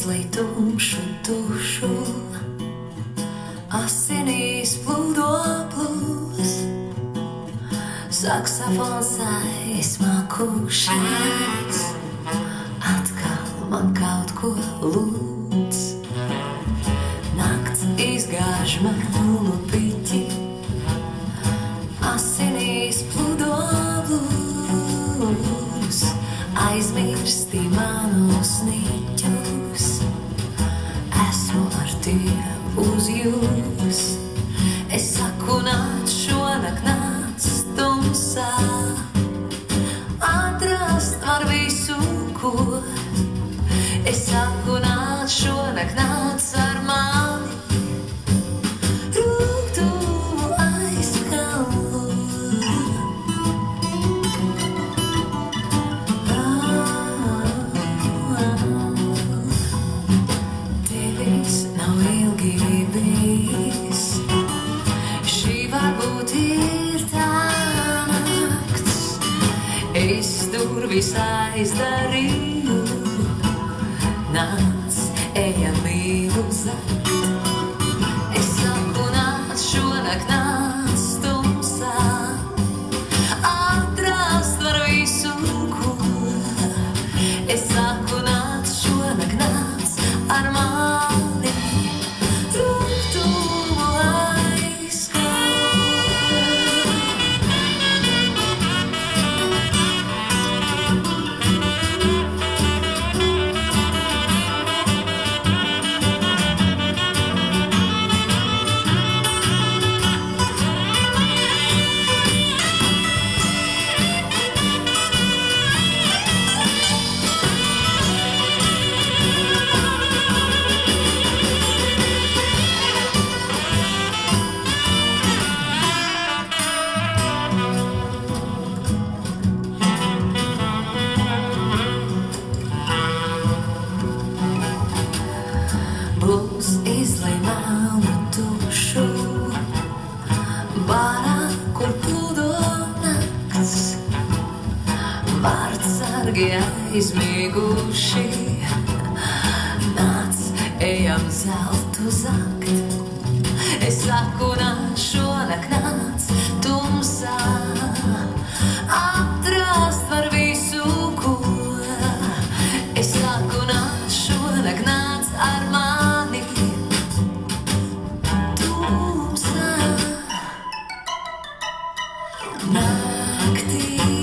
Mēslī tumšu dušu, asinīs plūdo plūs, saksofons aizsmā kušais, atkal man kaut ko lūdz. Nakts izgāž melnu piķi, asinīs plūdo plūs, aizmirsti manus niķus, esmu ar tiem uz jūs. Es saku, nāc šonakt, nāc tumsā, atrast var visu, ko. Es saku, nāc šonakt, nāc ar mani, rūgtumu aizkalo. Tevis nav ilgi bijis, šī varbūt ir tā nakts. Es durvis aizdarīju, nāc, ejam mīlu zakt. Es saku, nāc šonakt, nāc tumsā, atrast var visu, ko. Es saku, nāc šonakt, nāc ar mani, rūgtumu aizskar. Blūz izlej melnu tušu, barā, kur plūdo nakts. Vārdsargi aizmiguši, nāc, ejam zeltu zakt. Es saku, nāc šonakt, nāc tumsā, atrast var visu, ko. Es saku, nāc šonakt, nāc ar mani, tumsā, naktī.